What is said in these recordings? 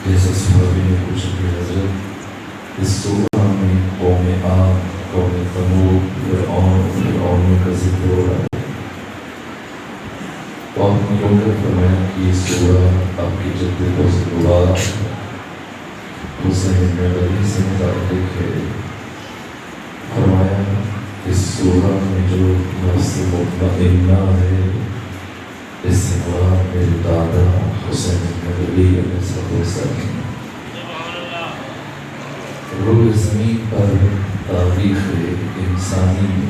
جیسا صحابی نے پوچھا کہ حضرت اس سورہ میں قوم عاد، قوم ثمود، فرعون کا ذکر ہو رہا ہے، تو آپ نے کیوں کر فرمایا کہ یہ سورہ آپ کی جد بزرگوار حسین بن علی سے متعلق ہے؟ فرمایا اس سورہ میں جو نفس مطمئنہ ہے اس سے مراد میرے دادا حسین بن علی علیہ السلام۔ روئے زمین پر تاریخ انسانی میں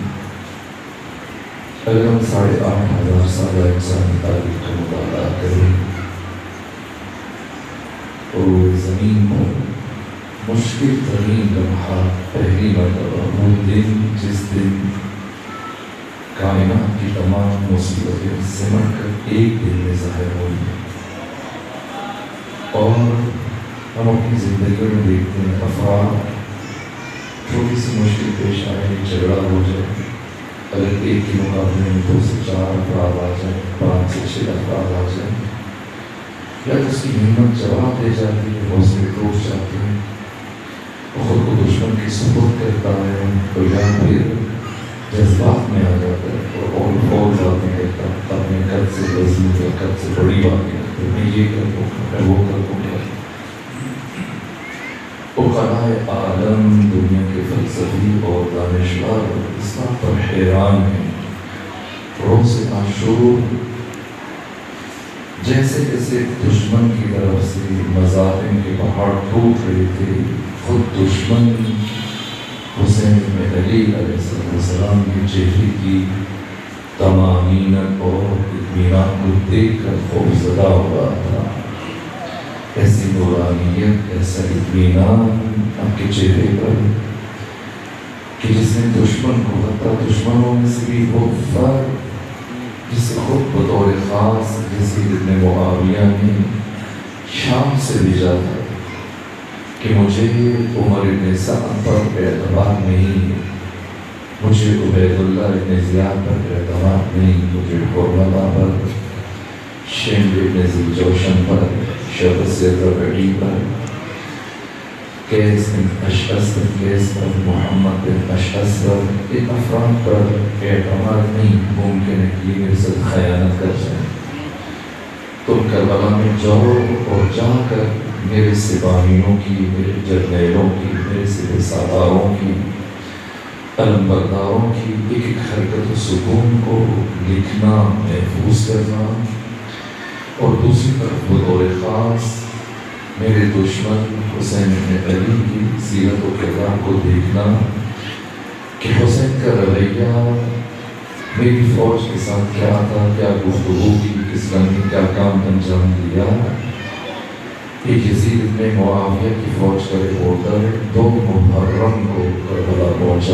اگر ہم 8,500 سالہ انسانی تاریخ کا مطالعہ کریں تو زمین پر مشکل ترین لمحہ پہلی مرتبہ وہ دن جس دن کائنات کی تمام مصیبتیں سمٹ کر ایک دن میں ظاہر ہوئی ہیں، اور ہم اپنی زندگی میں دیکھتے ہیں افراد چھوٹی سی مشکل پیش آئے، جھگڑا ہو جائے، اگر ایک کے مقابلے میں 2 سے 4 افراد آ جائیں، 5 سے 6 افراد آ جائیں، یا اس کی ہمت جواب دے جاتی ہے، حوصلے ٹوٹ جاتے ہیں، خود کو دشمن کی سپرد کرتا ہے، تو یا پھر جذبات میں آ جاتا ہے اور فوج باتیں کرتا ہے، اپنے قد سے وزنی یا قد سے بڑی باتیں کرتا ہے، میں یہ کر دوں گا، میں وہ کر دوں گا۔ عقلائے عالم دنیا کے فلسفی اور دانشور اس بات پر حیران ہیں، روز عاشور جیسے جیسے دشمن کی طرف سے مظالم کے پہاڑ ٹوٹ رہے تھے، خود دشمن حسین بن علی علیہ السلام کے چہرے کی طمانینت اور اطمینان کو دیکھ کر خوفزدہ ہوا تھا۔ ایسی نورانیت، ایسا اطمینان آپ کے چہرے پر کہ جس نے دشمن کو حتی دشمنوں میں سے بھی وہ فرق جسے خود بطور خاص یزید بن معاویہ نے شام سے بھیجا تھا کہ مجھے عمر بن سعد پر اعتبار نہیں ہے، مجھے عبید اللہ بن زیاد پر اعتبار نہیں، مجھے حرملہ پر، شمر بن ذی جوشن پر، شبس ربعی پر، قیس بن اشعث بن قیس پر، محمد بن اشعث پر، ان افراد پر اعتماد نہیں، ممکن ہے کہ یہ میرے ساتھ خیانت کر جائیں۔ تم کربلا میں جاؤ اور جا کر میرے سپاہیوں کی، میرے جرنیلوں کی، میرے سپہ سالاروں کی، علم برداروں کی ایک ایک حرکت و سکون کو لکھنا، محفوظ کرنا، اور دوسری طرف بطور خاص میرے دشمن حسین بن علی کی سیرت و کردار کو دیکھنا کہ حسین کا رویہ میری فوج کے ساتھ کیا تھا، کیا گفتگو کی، کس رنگ نے کیا کام انجام دیا۔ ایک یزید بن معاویہ کی فوج کا رپورٹر 2 محرم کو کربلا پہنچا،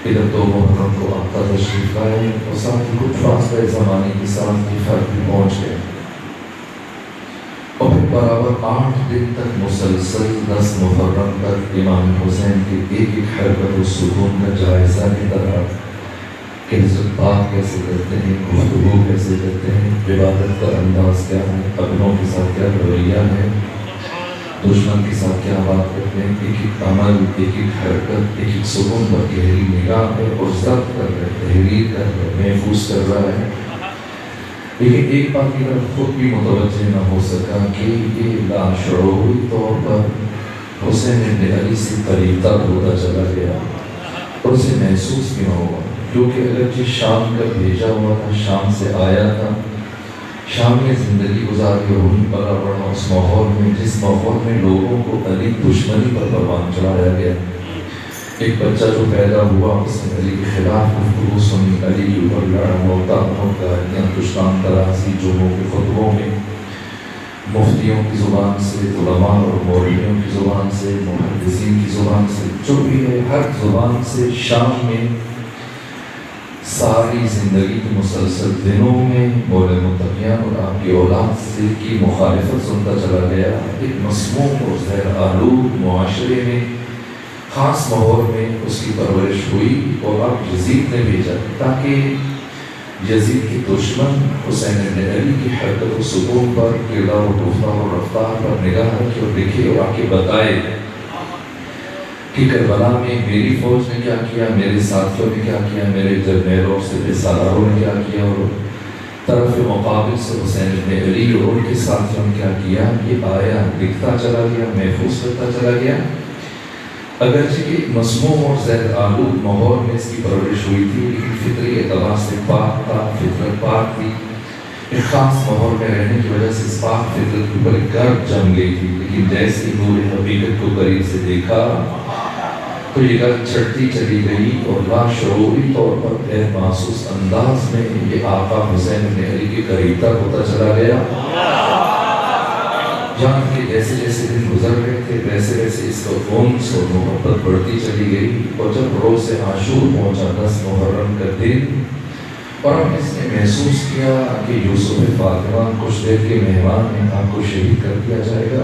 ادھر 2 محرم کو آقا تشریف لائے اور ساتھ ہی کچھ فاصلہ زمانے کے ساتھ کی فرق بھی پہنچ گئے، اور پھر برابر 8 دن تک مسلسل 10 محرم تک امام حسین کی ایک ایک حرکت و سکون کا جائزہ لیتا رہا کہ حضرت بات کیسے کرتے ہیں، گفتگو کیسے کرتے ہیں، عبادت کا انداز کیا ہے، اپنوں کے ساتھ کیا رویہ ہے، دشمن کے ساتھ کیا بات کرتے ہیں، ایک ایک عمل، ایک ایک حرکت، ایک ایک سکون پر گہری نگاہ ہے اور ضبط کر رہے، تحریر کر رہے، محفوظ کر رہا ہے۔ لیکن ایک بات کی طرف خود بھی متوجہ نہ ہو سکا کہ یہ لاشعوری طور پر حسین بن علی سے قریب تر ہوتا چلا گیا اور اسے محسوس بھی نہ ہوا، کیونکہ اگرچہ شام کا بھیجا ہوا تھا، شام سے آیا تھا، شام میں زندگی گزاری اور وہیں پلا پڑا اس ماحول میں جس ماحول میں لوگوں کو علی دشمنی پر پروان چڑھایا گیا۔ ایک بچہ جو پیدا ہوا اس نے علی کے خلاف گفتگو سنی، علی کے اوپر لڑا، محتاطوں کا دشمن تراسی جمعوں کے خطبوں میں مفتیوں کی زبان سے، علماء اور مولویوں کی زبان سے، محدثین کی زبان سے، جو بھی ہے ہر زبان سے شام میں ساری زندگی کے مسلسل دنوں میں مولا متقیان اور آپ کی اولاد سے کی مخالفت سنتا چلا گیا۔ ایک مسموم اور زہر آلود معاشرے میں، خاص ماحول میں اس کی پرورش ہوئی، اور آپ یزید نے بھیجا تاکہ یزید کے دشمن حسین بن علی کی حرکت و سکون پر، کردار و گفتار و رفتار پر نگاہ رکھے اور دیکھے اور آ کے بتائے کہ کربلا میں میری فوج نے کیا کیا، میرے ساتھیوں نے کیا کیا، میرے جرنیلوں سے سالاروں نے کیا کیا، اور طرف مقابل سے حسین بن علی اور ان کے ساتھیوں نے کیا کیا۔ یہ آیا لکھتا چلا گیا، محفوظ کرتا چلا گیا۔ اگرچہ کہ مسموم اور زہر آلود ماحول میں اس کی پرورش ہوئی تھی، لیکن فطری اعتبار سے پاک تھا، فطرت پاک تھی۔ ایک خاص ماحول میں رہنے کی وجہ سے اس پاک فطرت کے اوپر گرد جم گئی تھی، لیکن جیسے نور حقیقت کو قریب سے دیکھا تو یہ گرد چھٹتی چلی گئی اور لاشعوری طور پر غیر محسوس انداز میں یہ آقا حسین بن علی کے قریب تر ہوتا چلا گیا۔ جان کے جیسے جیسے دن گزر رہے تھے ویسے ویسے اس کا انس اور محبت بڑھتی چلی گئی، اور جب روز عاشور پہنچا 10 محرم کا دن، اور اب اس نے محسوس کیا کہ یوسف فاطمہ کچھ دیر کے مہمان ہیں، آپ کو شہید کر دیا جائے گا،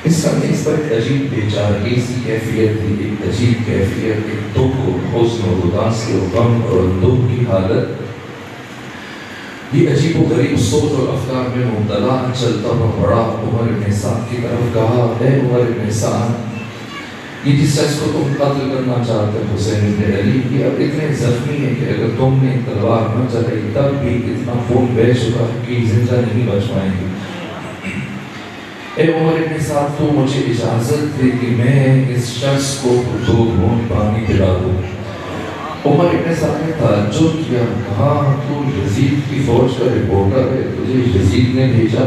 اس کا اس پر ایک عجیب بے چارگی سی کیفیت تھی، ایک عجیب کیفیت، ایک دکھ اور حزن اور اداسی اور غم اور اندوہ کی حالت۔ یہ عجیب و غریب سوچ اور افکار میں مبتلا چلتا ہوا بڑا عمر بن سعد کی طرف کہا، اے عمر بن سعد، یہ جس شخص کو تم قتل کرنا چاہتے ہو حسین بن علی، یہ اب اتنے زخمی ہے کہ اگر تم نے تلوار نہ چلائی تب بھی اتنا خون بہہ چکا ہے کہ زندہ نہیں بچ پائیں گے۔ اے عمر بن سعد، تو مجھے اجازت دے کہ میں اس شخص کو 2 گھونٹ پانی پلا دوں۔ عمر ابن سعد نے تعجب کیا، کہا تو یزید کی فوج کا رپورٹر ہے، تجھے یزید نے بھیجا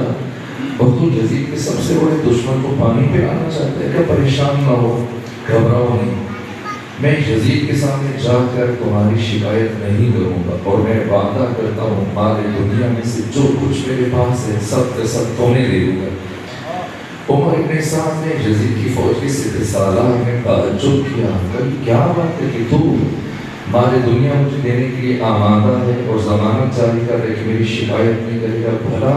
اور تو یزید کے سب سے بڑے دشمن کو پانی پلانا چاہتے ہیں؟ کہ پریشان نہ ہو، گھبراؤ نہیں، میں یزید کے سامنے جا کر تمہاری شکایت نہیں کروں گا، اور میں وعدہ کرتا ہوں مال دنیا میں سے جو کچھ میرے پاس ہے سب کے سب تمہیں دے دوں گا۔ عمر ابن سعد نے یزید کی فوج کے سپہ سالار میں تعجب کیا، کیا بات ہے کہ تو مال دنیا مجھے دینے کے لیے آمادہ ہے اور ضمانت جاری کر رہے کہ میری شکایت نہیں کرے گا؟ بھلا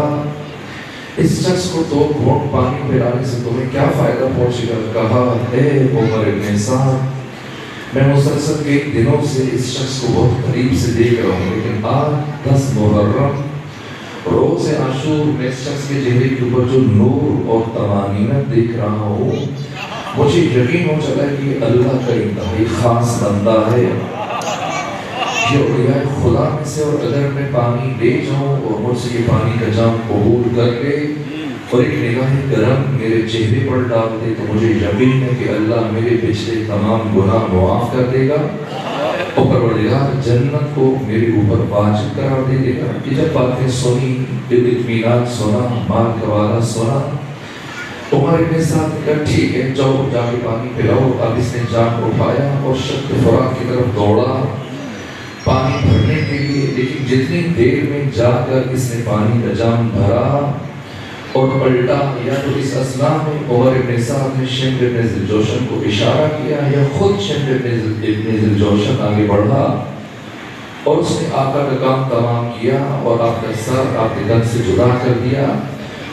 اس شخص کو 2 گھونٹ پانی پلانے سے تمہیں کیا فائدہ پہنچے گا؟ کہا، اے عمر ابن سعد، میں مسلسل کئی دنوں سے اس شخص کو بہت قریب سے دیکھ رہا ہوں، لیکن آج 10 محرم روز عاشور میں اس شخص کے چہرے کے اوپر جو نور اور طمانینت دیکھ رہا ہوں، مجھے یقین ہو چلا ہے کہ اللہ کا انتہائی خاص بندہ ہے، یہ اولیاء خدا میں سے، اور اگر میں پانی لے جاؤں اور مجھ سے یہ پانی کا جام قبول کر لے اور ایک نگاہ کرم میرے چہرے پر ڈال دے تو مجھے یقین ہے کہ اللہ میرے پچھلے تمام گناہ معاف کر دے گا اور پروردگار جنت کو میرے اوپر واجب قرار دے گا۔ کہ جب باتیں سنی، دل اطمینان سنا، مال کا وعدہ سنا، عمر ابن سعد نے کہا ٹھیک ہے، جاؤ جا کے پانی پلاؤ۔ اب اس نے جام اٹھایا اور شق فرات کی طرف دوڑا پانی بھرنے کے لیے، لیکن جتنی دیر میں جا کر اس نے پانی کا جام بھرا اور پلٹا، یا تو اس اثناء میں عمر ابن سعد نے شمر ابن ذوالجوشن کو اشارہ کیا، یا خود شمر ابن ذوالجوشن آگے بڑھا اور اس نے آقا کا کام تمام کیا اور آپ کا سر آپ کے دن سے جدا کر دیا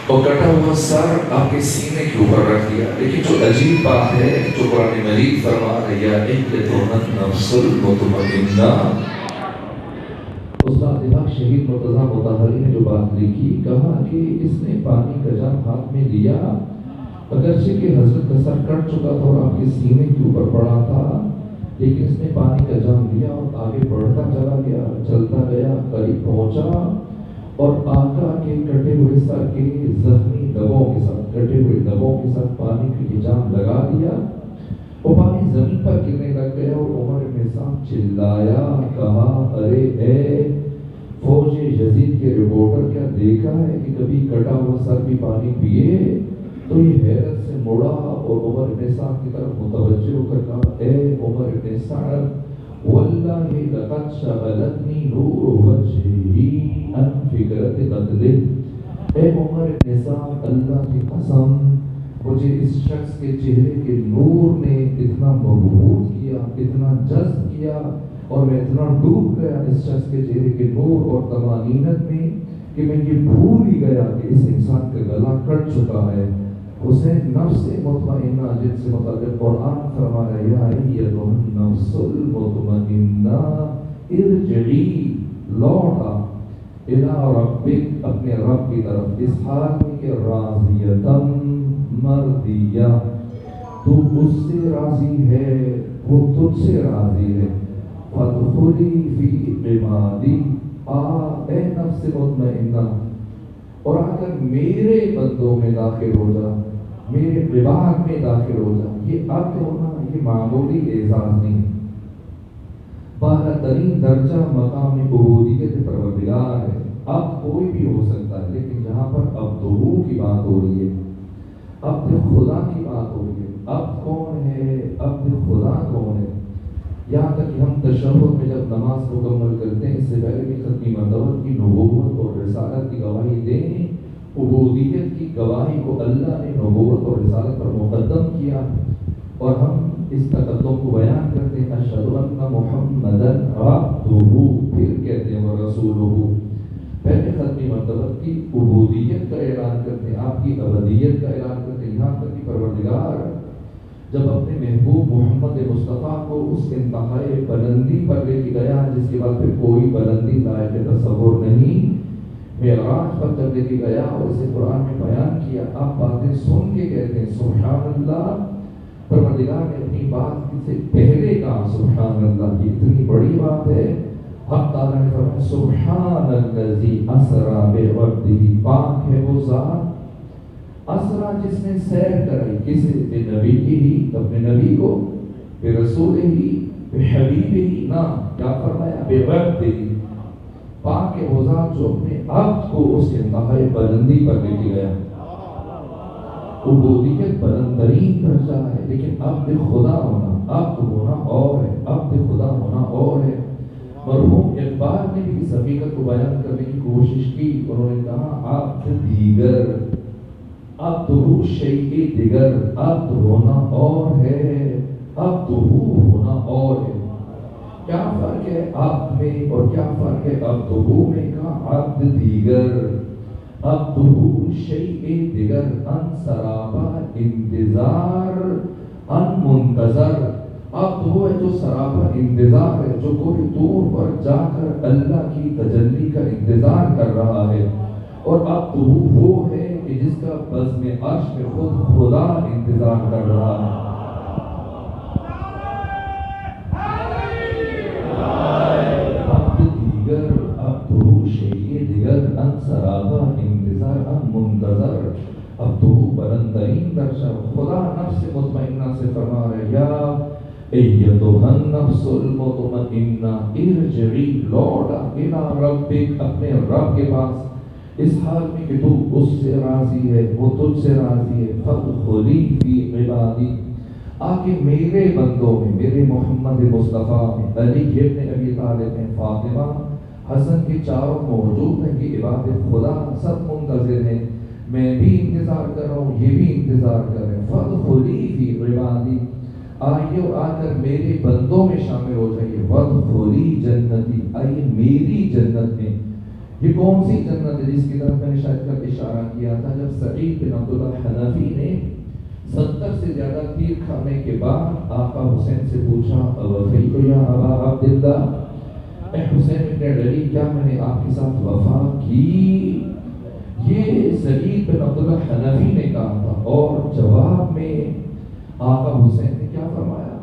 اور کٹا ہوا سر آپ کے سینے کے اوپر رکھ دیا۔ لیکن جو عجیب بات ہے جو قرآن مجید فرما رہا ہے، النفس المطمئنہ، استاد شہید مرتضیٰ مطہری نے جو بات لکھی، کہا کہ اس نے پانی کا جام ہاتھ میں لیا، اگرچہ کہ حضرت کا سر کٹ چکا تھا اور آپ کے سینے کے اوپر پڑا تھا، لیکن اس نے پانی کا جام لیا اور آگے بڑھتا چلا گیا، چلتا گیا، قریب پہنچا اور آقا کے کٹے ہوئے سر کے زخمی دبوں کے ساتھ، کٹے ہوئے دبوں کے ساتھ پانی کا یہ جام لگا دیا، وہ پانی زمین پر گرنے لگ گیا اور عمر بن سعد چلایا، کہا، ارے اے فوج یزید کے رپورٹر، کیا دیکھا ہے کہ کبھی کٹا ہوا سر بھی پانی پیے؟ تو یہ حیرت سے مڑا اور عمر بن سعد کی طرف متوجہ ہو کر کہا، اے عمر بن سعد، واللہ لقد شغلتنی نور وجہی ان فکرت قتلہ، اے عمر بن سعد، اللہ کی قسم مجھے اس شخص کے چہرے کے نور نے اتنا مبہوت کیا، اتنا جذب کیا اور میں اتنا ڈوب گیا اس شخص کے چہرے کے نور اور طمانینت میں کہ میں یہ بھول ہی گیا کہ اس انسان کا گلا کٹ چکا ہے۔ حسین نفس مطمئنہ جن سے متعلق قرآن فرما رہا ہے، یا ایھا النفس المطمئنہ ارجعی، لوٹا الا ربک اپنے رب کی طرف، اس حال میں کہ راضیتم مرضیہ، تو اس سے راضی ہے، وہ تجھ سے راضی ہے، فادخلی فی عبادی، اے نفس مطمئنہ، اور آ کر میرے بندوں میں داخل ہو جا، میرے عباد میں داخل ہو جا۔ یہ عبد ہونا یہ معمولی اعزاز نہیں، بالا ترین درجہ مقام عبودیت پروردگار ہے۔ اب کوئی بھی ہو سکتا ہے، لیکن جہاں پر عبدہ کی بات ہو رہی ہے، عبد خدا کی بات ہو رہی ہے، عبد کون ہے، عبد خدا کون ہے؟ یہاں تک کہ ہم تشہد میں جب نماز مکمل کرتے ہیں، اس سے پہلے بھی ختمی مرتبہ کی نبوت اور رسالت کی گواہی دیں، عبودیت کی گواہی کو اللہ نے نبوت اور رسالت پر مقدم کیا، اور ہم اس تقدم کو بیان کرتے ہیں اشہد ان محمدًا عبدہ، پھر کہتے ہیں ورسولہ، پہلے ختمی مرتبہ کی عبودیت کا اعلان کرتے ہیں، آپ کی ابدیت کا اعلان کرتے ہیں، یہاں تک کہ پروردگار جب اپنے محبوب محمد مصطفیٰ کو اس انتہائی بلندی پر لے کے گیا جس کے بعد پھر کوئی بلندی لائق تصور نہیں، معراج پر جب لے کے گیا اور اسے قرآن میں بیان کیا، آپ باتیں سن کے کہتے ہیں سبحان اللہ، پروردگار نے اپنی بات سے پہلے کہا سبحان اللہ، یہ اتنی بڑی بات ہے۔ حق تعالیٰ نے فرمایا سبحان الذی اسری بعبدہ، پاک ہے وہ ذات اسرا جس نے سیر کرائی، کسے؟ بے نبی ہی، اپنے نبی کو، بے رسول ہی، بے حبیب ہی، نہ کیا فرمایا؟ بے عبدہ، پاک ہے وہ ذات جو اپنے عبد کو اس انتہائی بلندی پر لے کے گیا۔ عبودیت بلند ترین درجہ ہے، لیکن عبد خدا ہونا، عبد ہونا اور ہے، عبد خدا ہونا اور ہے۔ مرحوم اقبال نے بھی اس حقیقت کو بیان کرنے کی کوشش کی، انہوں نے کہا عبد دیگر، عبدہ شیء دیگر، عبد ہونا اور ہے، عبدہ ہونا اور ہے۔ کیا فرق ہے عبد میں اور کیا فرق ہے عبدہ میں؟ کہا عبد دیگر، عبدہ شیء دیگر، ان سراپا انتظار، ان منتظر، عبد وہ ہے جو سراپا انتظار ہے، جو کوئی دور پر جا کر اللہ کی تجلی کا انتظار کر رہا ہے، اور عبد وہ ہے کہ جس کا بزم عرش میں خود خدا انتظار کر رہا ہے۔ عبد دیگر، عبدہ شیء دیگر، ان سراپا انتظار، ان منتظر، عبدہ بلند ترین درجہ۔ خدا نفس مطمئنہ سے فرما رہے یا ایتھا النفس المطمئنہ ارجعی، لوٹا الی ربک، اپنے رب کے پاس، اس حال میں کہ تو اس سے راضی ہے، وہ تجھ سے راضی ہے، فادخلی فی عبادی، آکے میرے بندوں میں، میرے محمد مصطفیٰ میں، علی ابن ابی طالب میں، فاطمہ حسن کے چاروں موجود ہیں کہ عبادت خدا سب منتظر ہیں، میں بھی انتظار کر رہا ہوں، یہ بھی انتظار کر رہے ہیں، فادخلی فی عبادی، آئیے اور آ کر میرے بندوں میں شامل ہو جائیے، وادخلی جنتی، آئیے میری جنت میں۔ یہ کون سی جنت ہے جس کی طرف میں نے شاید کل اشارہ کیا تھا، جب سعید بن عبداللہ حنفی نے 70 سے زیادہ تیر کھانے کے بعد آقا حسین سے پوچھا اوفیت یا ابا عبداللہ، اے حسین ابن علی کیا میں نے آپ کے ساتھ وفا کی؟ یہ سعید بن عبداللہ حنفی نے کہا تھا، اور جواب میں آقا حسین نے کیا فرمایا؟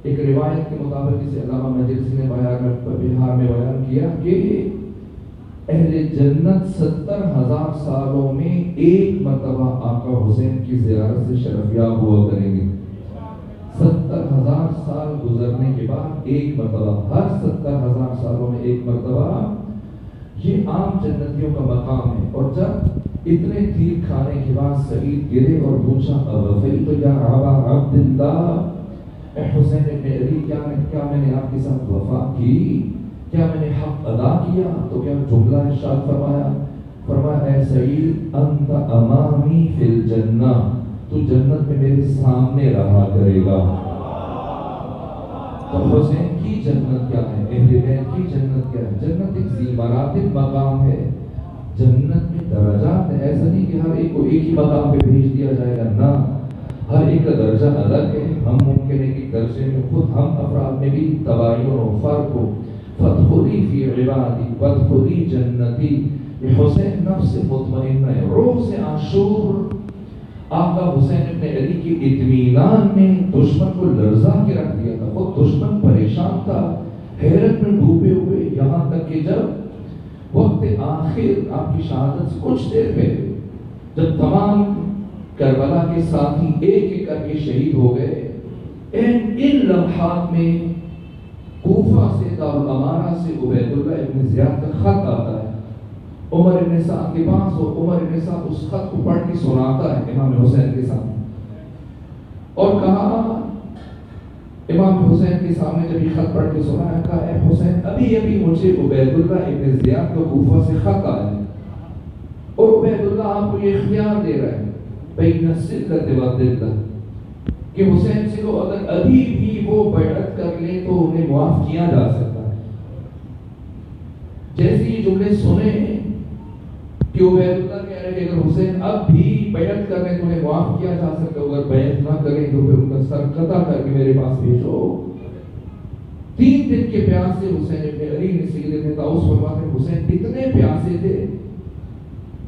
ایک روایت کے مطابق جسے علامہ مجلسی نے بہار میں بیان کیا کہ اہل جنت 70,000 سالوں میں ایک مرتبہ آقا حسین کی زیارت سے شرفیاب ہوا کریں گے۔ 70,000 سال گزرنے کے بعد ایک مرتبہ، ہر 70,000 سالوں میں ایک مرتبہ، یہ عام جنتیوں کا مقام ہے۔ اور جب اتنے تیر کھانے کے بعد سعید گرے اور پوچھا اوفیت یا ابا عبداللہ، اے حسین ابن علی کیا میں نے آپ کے ساتھ وفا کی؟ کیا میں نے حق ادا کیا؟ تو کیا جملہ ارشاد فرمایا اے سعید انت امامی فی الجنہ، تو جنت میں میرے سامنے رہا کرے گا۔ تو حسین کی جنت کیا ہے، اہل بیت کی جنت کیا ہے؟ جنت ایک ذی مراتب مقام ہے، جنت میں درجات ہے، ایسا نہیں کہ ہر ایک کو ایک ہی مقام پہ بھیج دیا جائے گا، نہ، ہر ایک کا درجہ الگ ہے۔ ہم ممکن ہے کہ درجے میں خود ہم افراد میں بھی تباین و فرق ہو، فادخلی فی عبادی وادخلی جنتی. یہ حسین نفس مطمئنہ ہے. روز عاشور آقا حسین ابن علی کی اطمینان نے دشمن کو لرزا کے رکھ دیا تھا. خود دشمن پریشان تھا, حیرت میں ڈوبے ہوئے, یہاں تک کہ جب وقت آخر آپ کی شہادت سے کچھ دیر پہلے جب تمام کربلا کے ساتھی ایک ایک کر کے شہید ہو گئے, ان لمحات میں کوفہ سے دارالامارہ سے عبید اللہ ابن زیاد کا خط آتا ہے عمر ابن سعد کے پاس, اور عمر ابن سعد اس خط کو پڑھ کے سناتا ہے امام حسین کے سامنے, اور کہا امام حسین کے سامنے جب یہ خط پڑھ کے سنایا, کہا اے حسین ابھی ابھی مجھے عبید اللہ ابن زیاد کا کوفہ سے خط آیا ہے, اور عبید اللہ آپ کو یہ اختیار دے رہا ہے بین السلت والذلت کہ حسین سے کو اگر ابھی بھی وہ بیعت کر لیں تو انہیں معاف کیا جا سکتا ہے. جیسے یہ جملے سنے کہ عبید اللہ کہہ رہے کہ اگر حسین اب بھی بیعت کر لیں تو انہیں معاف کیا جا سکتا ہے, اگر بیعت نہ کریں تو پھر ان کا سر قطع کر کے میرے پاس بھیجو. 3 دن کے پیاس سے حسین ابن علی نے سید ابن طاؤس فرماتے ہیں حسین اتنے پیاسے تھے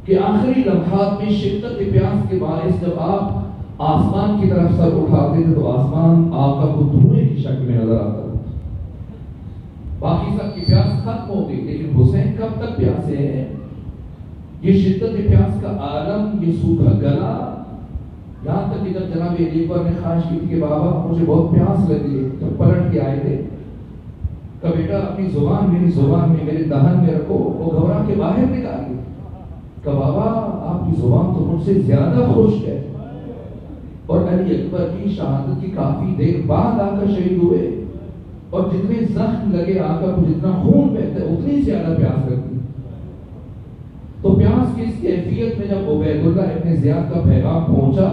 کہ آخری لمحات میں شدت پیاس کے باعث جب آپ آسمان کی طرف سر اٹھاتے تھے تو آسمان آقا کو دھوئے کی شکل میں نظر آتا تھا. باقی سب کی پیاس ختم ہو گئی, لیکن حسین کب تک پیاسے ہیں؟ یہ شدت پیاس کا عالم, یہ سوکھا گلا, یہاں تک کہ جب جناب علی اکبر نے خواہش کی تھی کہ بابا مجھے بہت پیاس لگی ہے, جب پلٹ کے آئے تھے کہ بیٹا اپنی زبان میری زبان میں میرے دہن میں رکھو, وہ گھبرا کے باہر نکال دی کہ بابا آپ کی زبان تو مجھ سے زیادہ خشک ہے. اور علی اکبر کی شہادت کی کافی دیر بعد آقا شہید ہوئے, اور جتنے زخم لگے آقا کو جتنا خون بہتا ہے اتنی زیادہ پیاس لگتی. تو پیاس کی اس کیفیت میں جب عبید اللہ ابن زیاد کا پیغام پہنچا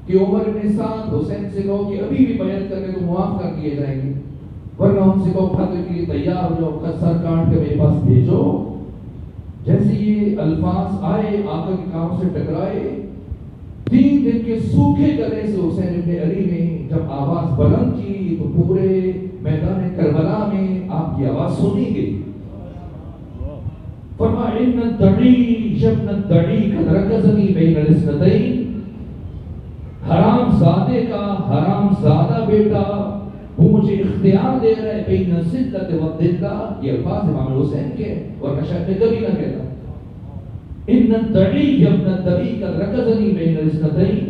کہ عمر ابن سعد حسین سے کہو کہ ابھی بھی بیعت کرنے تو معاف کر دیے جائیں گے, ورنہ ان سے کہو قتل کے لیے تیار ہو جاؤ, سر کاٹ کے میرے پاس بھیجو. جیسے یہ الفاظ آئے آقا کے کام سے ٹکرائے, 3 دن کے سوکھے گلے سے حسین ابن علی نے جب آواز بلند کی تو پورے میدان کربلا میں آپ کی آواز سنی گئی. فرما ان الدعی جبن الدعی قد رکزنی بین الاثنتین, حرام زادے کا حرام زادہ بیٹا وہ مجھے اختیار دے رہا ہے بین السلت والذلت. یہ الفاظ امام حسین کے, ورنہ شاید میں کبھی نہ کہتا. ان الدعی ابن الدعی قد رکزنی بین الاثنتین,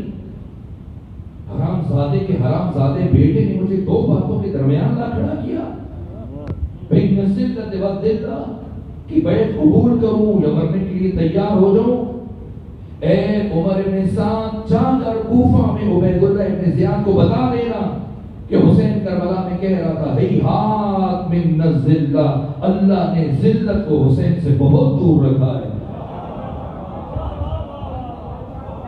حرام زادے کے حرام زادے بیٹے نے مجھے 2 باتوں کے درمیان لا کھڑا کیا, بین السلت والذلت کہ بیعت قبول کروں یا مرنے کے لیے تیار ہو جاؤں. اے عمر ابن سعد جا کر کوفہ میں عبید اللہ ابن زیاد کو بتا دینا کہ حسین کربلا میں کہہ رہا تھا ہیہات من الذلہ, اللہ نے ذلت کو حسین سے بہت دور رکھا ہے.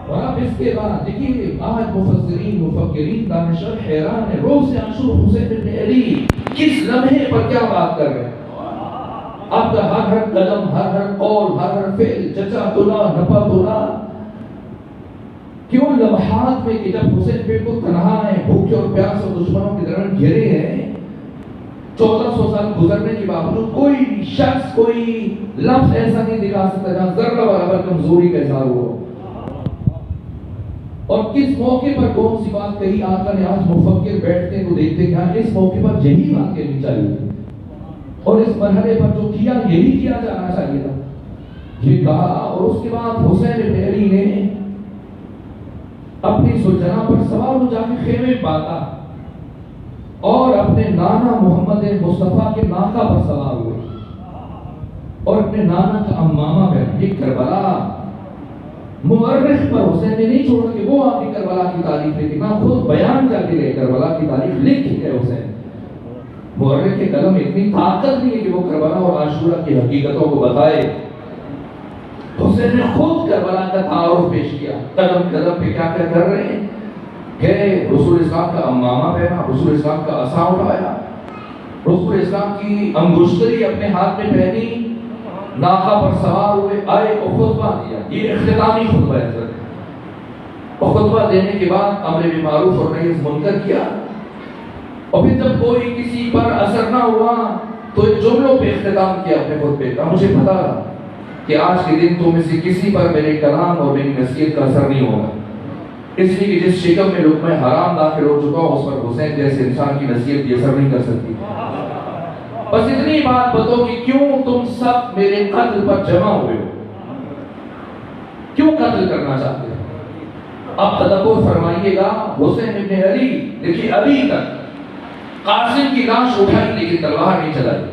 اور اب اس کے بعد دیکھیے آج مفسرین مفکرین دانشور حیران ہے, روز عاشور حسین ابن علی کس لمحے پر کیا بات کر رہے ہیں. آپ کا ہر قدم, ہر قول, ہر فعل چچا تلا نپا تلا, کیوں لمحات میں کہ جب حسین بالکل تنہا ہے, بھوکے اور پیاس اور دشمنوں کے درمیان گھرے ہیں, 1400 سال گزرنے کے باوجود کوئی شخص کوئی لفظ ایسا نہیں دکھا سکتا جہاں ذرہ برابر کمزوری کا اظہار ہو. اور کس موقع پر کون سی بات کہی آقا نے, آج مفکر بیٹھتے ہیں تو دیکھتے کہ اس موقع پر یہی بات کہنی چاہیے تھی, اور اس مرحلے پر جو کیا یہی کیا جانا چاہیے تھا. یہ کہا, اور اس کے بعد حسین ابن علی نے اپنی سلجنا پر سوار ہو جا کے خیمے باندھا اور اپنے نانا محمد مصطفیٰ کے ناقہ پر سوار ہوئے اور اپنے نانا کا امامہ پہنا. یہ کربلا مورخ پر حسین نے نہیں چھوڑا کہ وہ آ کے کربلا کی تاریخ لکھے, نہ خود بیان کر کے کربلا کی تاریخ لکھ کے حسین. مورخ کے قلم اتنی طاقت نہیں ہے کہ وہ کربلا اور عاشورہ کی حقیقتوں کو بتائے. حسین نے خود کربلا کا تعارف پیش کیا, قدم قدم پہ کیا کیا کر رہے ہیں کہ رسول اسلام کا امامہ پہنا, رسول اسلام کا عصا اٹھایا, رسول اسلام کی انگشتری اپنے ہاتھ میں پہنی, ناقہ پر سوار ہوئے, آئے اور خطبہ دیا. یہ اختتامی خطبہ ہے سر. اور خطبہ دینے کے بعد امر بالمعروف اور نہی عن المنکر کیا, اور پھر جب کوئی کسی پر اثر نہ ہوا تو ایک جملوں پہ اختتام کیا اپنے خطبے کا، مجھے پتا تھا کہ آج کے دن تو میں سے کسی پر میرے کلام اور میری نصیحت کا اثر نہیں ہوگا، اس لیے کہ جس شکم میں لقمہ حرام داخل ہو چکا ہوں اس پر حسین جیسے انسان کی نصیحت بھی اثر نہیں کر سکتی۔ بس اتنی بات بتو کہ کیوں تم سب میرے قتل پر جمع ہوئے ہو، کیوں قتل کرنا چاہتے ہو؟ اب تدبر فرمائیے گا، حسین ابن علی دیکھیے ابھی تک قاسم کی لاش اٹھائی لیکن تلوار نہیں چلائی،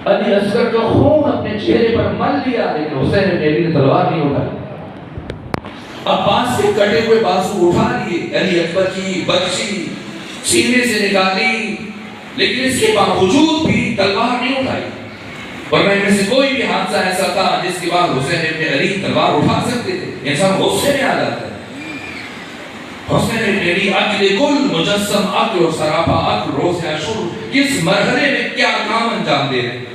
علی اصغر کا خون اپنے چہرے پر مل لیا لیکن حسین ابن علی نے تلوار نہیں اٹھائی۔ عباس سے کٹے ہوئے بازو اٹھا لیے، علی اکبر کی بچی سینے سے نکالی لیکن اس کے باوجود بھی تلوار نہیں اٹھائی، ورنہ ان میں سے کوئی بھی حادثہ ایسا تھا جس کے بعد حسین ابن علی تلوار اٹھا سکتے تھے، انسان غصے میں آ جاتا ہے۔ حسین ابن علی عقل کل مجسم عقل اور سراپا عقل روز عاشور کس مرحلے میں کیا کام انجام دے رہے ہیں؟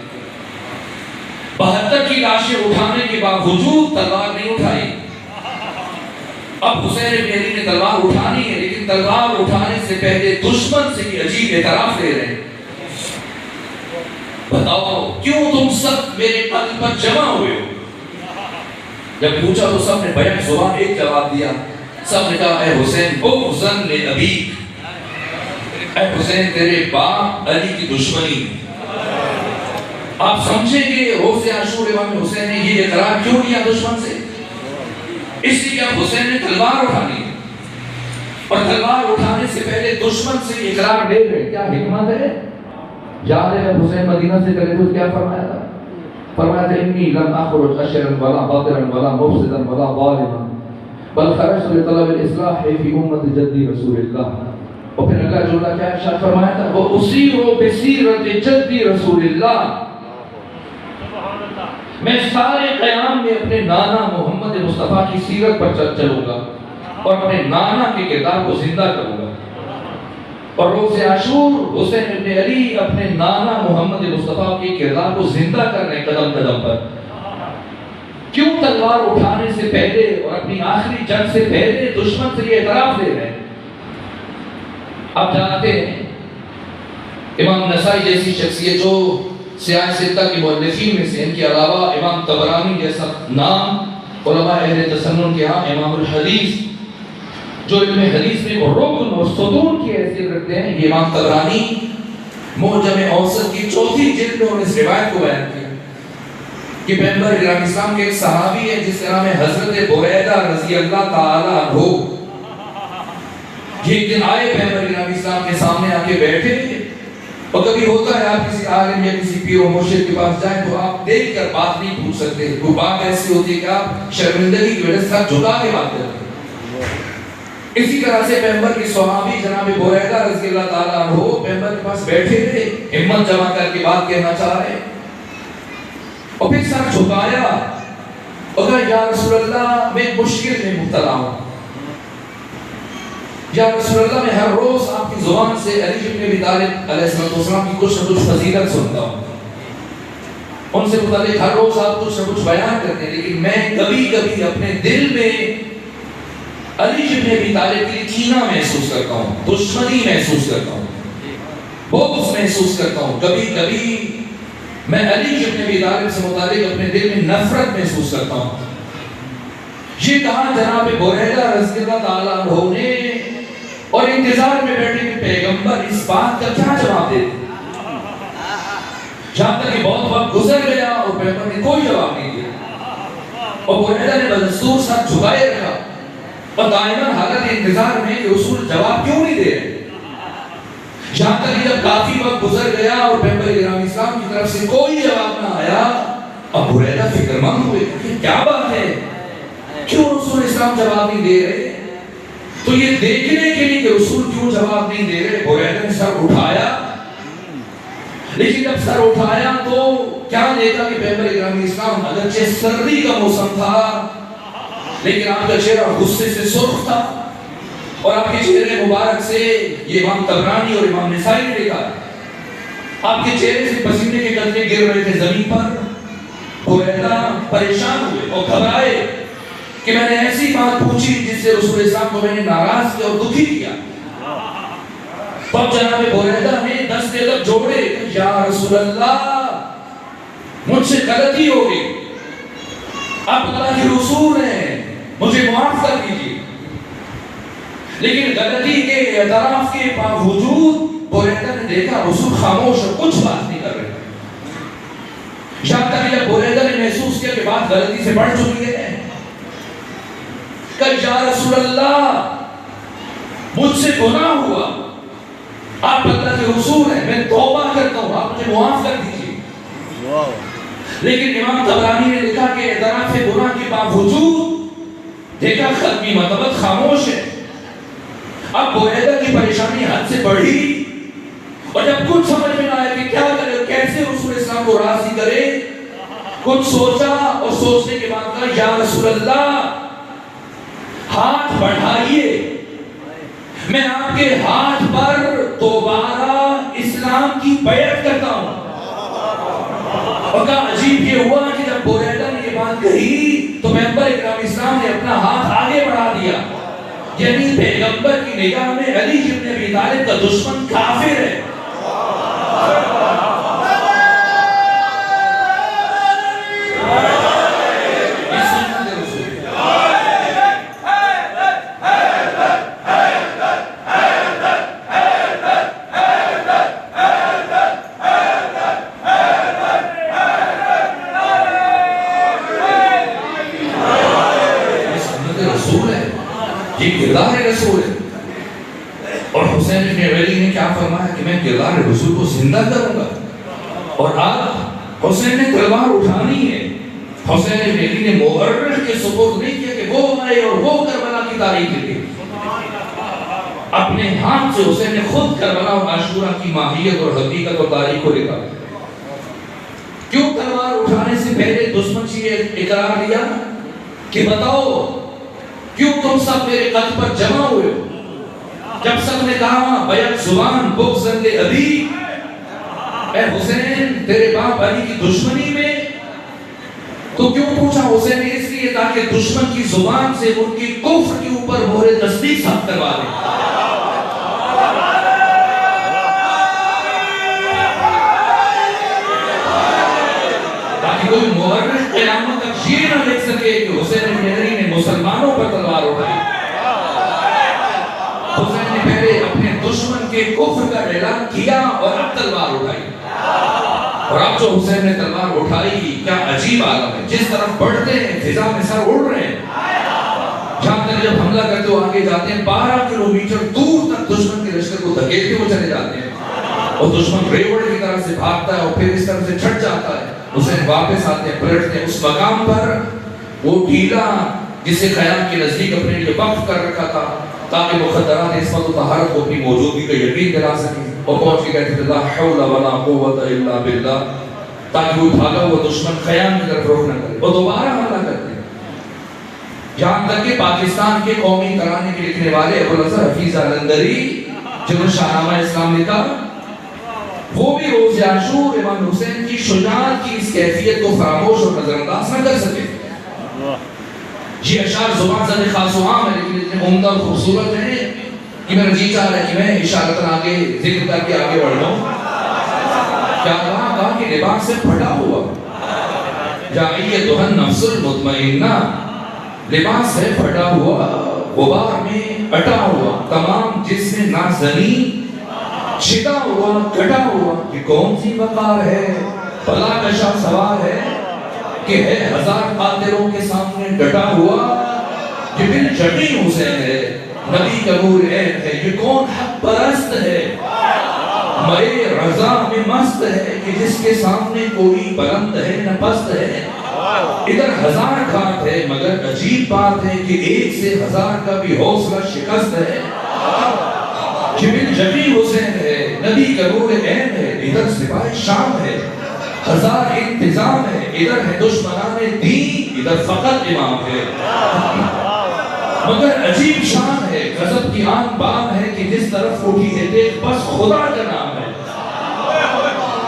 72 کی لاشیں اٹھانے کے باوجود تلوار نہیں اٹھائی۔ اب حسین ابن علی نے تلوار اٹھانی ہے لیکن تلوار اٹھانے سے پہلے دشمن سے یہ عجیب اعتراف لے رہے ہیں، بتاؤ کیوں تم سب میرے قتل پر جمع ہوئے ہو؟ جب پوچھا تو سب نے بیک زبان ایک جواب دیا، سب نے کہا اے حسین بغضاً لأبیک، اے حسین تیرے باپ علی کی دشمنی۔ آپ سمجھیں کہ روز عاشور امام حسین نے یہ اقرار کیوں کیا دشمن سے؟ اس لیے کہ حسین نے تلوار اٹھانی اور تلوار اٹھانے سے پہلے دشمن سے اقرار لے رہے، کیا حکمت ہے؟ یاد ہے جب حسین مدینہ سے چلے تو کیا فرمایا تھا؟ فرمایا تھا انی لم اخرج اشرا ولا باطلا ولا مفسدا ولا ظالما بل خرجت لطلب الاصلاح فی امت جدی رسول اللہ۔ اور پھر اللہ جل کیا ارشاد فرمایا تھا، وہ اسیر بسیرت جدی رسول اللہ، میں سارے قیام میں اپنے نانا محمد مصطفیٰ کی سیرت پر چلوں گا اور اپنے نانا کے کردار کو زندہ کروں گا۔ اور روز عاشور حسین ابن علی اپنے نانا محمد مصطفیٰ کے کردار کو زندہ کر رہے قدم قدم پر۔ کیوں تلوار اٹھانے سے پہلے اور اپنی آخری جنگ سے پہلے دشمن سے یہ اعتراف دے رہے ہیں؟ اب جانتے ہیں امام نسائی جیسی شخصیت جو سیاہ ستہ کی مؤلفین میں سے، ان کے علاوہ امام طبرانی جیسا نام علماء اہل تسنن کے ہاں امام الحدیث جو علم حدیث میں رکن اور ستون کی حیثیت رکھتے ہیں، یہ امام طبرانی معجم اوسط کی 4تھی جلد میں انہوں نے اس روایت کو بیان کیا کہ پیغمبر اسلام اسلام کے ایک صحابی ہے جس کا نام ہے حضرت بریدہ رضی اللہ تعالی عنہ، یہ دن آئے پیغمبر اسلام کے سامنے آ کے بیٹھے، اور کبھی ہوتا ہے آپ کسی عالم یا کسی پیر و مرشد کے پاس جائیں تو آپ دیکھ کر بات نہیں پوچھ سکتے، وہ بات ایسی ہوتی ہے کہ آپ شرمندگی کی وجہ سے ساتھ جھکا کے بات کرتے ہیں۔ اسی طرح سے پیغمبر کی صحابی جناب بریدہ رضی اللہ تعالیٰ عنہ پیغمبر کے پاس بیٹھے تھے، ہمت جمع کر کے بات کہنا چاہ رہے، اور پھر سر جھکایا اور کہا یا رسول اللہ میں مشکل میں مبتلا ہوں، یا رسول اللہ میں ہر روز آپ کی زبان سے علی بن ابی طالب علیہ السلام کی کچھ نہ کچھ فضیلت سنتا ہوں، ان سے متعلق ہر روز آپ کچھ نہ کچھ بیان کرتے ہیں، لیکن میں کبھی کبھی اپنے دل میں علی بن ابی طالب کے لیے کینہ محسوس کرتا ہوں، دشمنی محسوس کرتا ہوں، بغض محسوس کرتا ہوں، کبھی کبھی میں علی بن ابی طالب سے متعلق اپنے دل میں نفرت محسوس کرتا ہوں۔ یہ کہا جناب بریدہ رضی اللہ تعالیٰ عنہ نے، اور انتظار میں بیٹھے کہ پیغمبر اس بات کا کیا جواب دے، جہاں تک کہ بہت وقت گزر گیا اور پیغمبر نے کوئی جواب نہیں دیا، اور بریدہ نے بدستور ساتھ جھکائے رکھا اور دائماً حالت انتظار میں کہ رسول جواب کیوں نہیں دے رہے، جہاں تک کہ جب کافی وقت گزر گیا اور پیغمبر اسلام کی طرف سے کوئی جواب نہ آیا، اب بریدہ فکر مند ہوئے کہ کیا بات ہے، کیوں رسول اسلام جواب نہیں دے رہے؟ تو یہ دیکھنے کے لیے کہ رسول کیوں جواب نہیں دے رہے، بریدہ نے سر اٹھایا، لیکن جب سر اٹھایا تو کیا دیکھا کہ پیغمبر اسلام اگرچہ سردی کا موسم تھا لیکن آپ کا چہرہ غصے سے سرخ تھا، اور آپ کے چہرے مبارک سے، یہ امام طبرانی اور امام نسائی نے لکھا، آپ کے چہرے سے پسینے کے قطرے گر رہے تھے زمین پر۔ بریدہ پریشان ہوئے اور گھبرائے کہ میں نے ایسی بات پوچھی جس سے رسول اسلام کو میں نے ناراض کیا اور دکھی کیا۔ تب جناب بریدہ نے دستے تک جوڑے یا رسول اللہ مجھ سے غلطی ہو گئی، آپ اللہ کے رسول ہیں، مجھے معاف کر دیجیے. لیکن غلطی کے اعتراف کے باوجود بریدہ نے دیکھا رسول خاموش اور کچھ بات نہیں کر رہے. یہاں تک جب بریدہ نے محسوس کیا کہ بات غلطی سے بڑھ چکی ہے، کہ یا رسول اللہ مجھ سے گناہ ہوا، آپ اللہ کے رسول ہیں، میں توبہ کرتا ہوں، آپ مجھے معاف کر دیجیے. لیکن امام طبرانی نے لکھا کہ اعتراف گناہ کے باوجود دیکھا ختمی مطلب خاموش ہے. اب بریدہ کی پریشانی حد سے بڑھی اور جب کچھ سمجھ میں نہ آیا کہ کیا کرے، کیسے رسول اسلام کو راضی کرے، کچھ سوچا اور سوچنے کے بعد کہا یا رسول اللہ ہاتھ بڑھائیے، میں آپ کے ہاتھ پر دوبارہ اسلام کی بیعت کرتا ہوں. اور کہا عجیب یہ ہوا کہ جب بریدہ نے یہ بات کہی تو پیغمبر اکرام اسلام نے اپنا ہاتھ آگے بڑھا دیا. یعنی پیغمبر کی نگاہ میں علی ابن ابی طالب کا دشمن کافر ہے. یہ کردار رسول ہے. اور حسین بن علی نے کیا فرمایا کہ میں کردار رسول کو زندہ کروں گا. اور آپ حسین نے تلوار اٹھانی ہے. حسین بن علی نے مورخ کے سپرد نہیں کیا کہ وہ آئے اور وہ کربلا کی تاریخ لکھے. اپنے ہاتھ سے حسین نے خود کربلا اور عاشورہ کی ماہیت اور حقیقت اور تاریخ کو لکھا. کیوں تلوار اٹھانے سے پہلے دشمن سے یہ اقرار دیا کہ بتاؤ کیوں تم سب میرے قتل پر جمع ہوئے ہو؟ جب سب نے کہا بیعت زبان بغض ابی، اے حسین تیرے باپ علی کی دشمنی میں، تو کیوں پوچھا حسین نے؟ اس لیے تاکہ دشمن کی زبان سے ان کی کفر کے اوپر مہر تصدیق ثابت کروا دے. تاکہ کوئی مورخ قیامت تک یہ نہ لکھ سکے کہ حسین بن علی نے مسلمانوں پر تلوار اٹھائی. حسین نے پہلے اپنے دشمن کے کفر کا اعلان کیا اور اب تلوار اٹھائی. اور اب جو حسین نے تلوار اٹھائی، کیا عجیب عالم ہے. جس طرف بڑھتے ہیں فضا میں سر اڑ رہے ہیں. جہاں تک جب حملہ کرتے ہوئے آگے جاتے ہیں 12 کلومیٹر دور تک دشمن کے لشکر کو دھکیلتے ہوئے چلے جاتے ہیں. اور دشمن ریوڑ کی طرف سے بھاگتا ہے اور پھر اس طرف سے چھٹ جاتا ہے. حسین واپس آتے ہیں، پلٹتے ہیں. اس مقام پر وہ ڈھیلا جسے خیام کے نزدیک اپنے لیے وقف کر رکھا تھا تاکہ مخدرات عصمت و طہارت کو اپنی موجودگی کا یقین دلا سکیں، اور پہنچ کے کہتے تھے لا حول ولا قوت الا باللہ، تاکہ وہ بھاگا ہوا دشمن خیام کی طرف رخ نہ کرے. وہ دوبارہ حملہ کرتے ہیں. یہاں تک کہ پاکستان کے قومی ترانے کے لکھنے والے ابوالحسن حفیظ الندری جنہوں نے شاہنامہ اسلام لکھا، وہ بھی روز عاشور امام حسین کی شجاعت کی اس کیفیت کو فراموش اور نظر انداز نہ کر سکے. یہ اشعار زبان زد خاص و عام ہے لیکن اتنے عمدہ اور خوبصورت ہیں کہ میرا جی چاہ رہا ہے کہ میں اشارتاً آگے ذکر کر کے آگے بڑھ جاؤں. کیا کہا کہ لباس سے پھٹا ہوا جائیتھا النفس المطمئنہ، لباس سے پھٹا ہوا، غبار میں اٹا ہوا، تمام جسم نازنی چھٹا ہوا، کٹا ہوا. یہ کون سی وقار ہے، بلا کشا سوار ہے کہ ہے ہزار قاتلوں کے سامنے ڈٹا ہوا. یہ دل جٹی حسین ہے، نبی کا نور عین ہے. یہ کون حق پرست ہے، مئے رضا میں مست ہے کہ جس کے سامنے کوئی بلند ہے نہ پست ہے. ادھر ہزار گھات ہے مگر عجیب بات ہے کہ ایک سے ہزار کا بھی حوصلہ شکست ہے. جبل جبی حسین ہے، نبی کا نور عین ہے. ادھر سپاہ شام ہے، ہزار انتظام ہے. ادھر ہے دشمنان دین، ادھر فقط امام ہے. مگر عجیب شان ہے، غضب کی آن بان ہے کہ جس طرف اٹھی ہے دیکھ بس خدا کا نام ہے.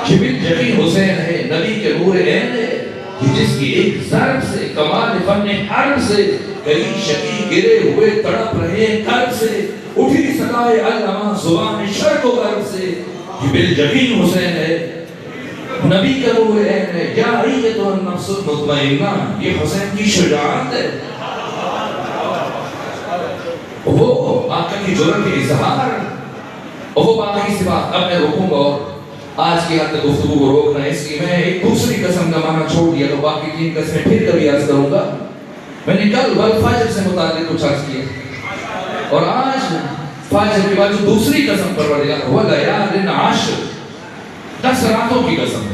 جبل جبی حسین ہے، نبی کے نور عین ہے. کہ جس کی ایک ضرب سے کمال فن حرب سے گلی شکی گرے ہوئے تڑپ رہے قلب سے اٹھی صدائے علامہ زبان شرق و غرب سے کہ بالجبین حسین ہے نبی کا روح ہے یا ایت النفس المطمئنہ یہ حسین کی شجاعت ہے وہ آقا کی جرأت کے اظہار وہ باقی سی بات اب میں رکوں گا اور آج کی حد تک گفتگو کو روکنا ہے اس کی میں ایک دوسری قسم کا معنی چھوڑ دیا تو باقی تین قسمیں پھر کبھی عرض کروں گا میں نے کل والفجر سے متعلق کچھ عرض کیا اور آج فجر کے بعد جو دوسری قسم پروردگار وَلَيَالٍ عَشْرٍ 10 راتوں کی قسم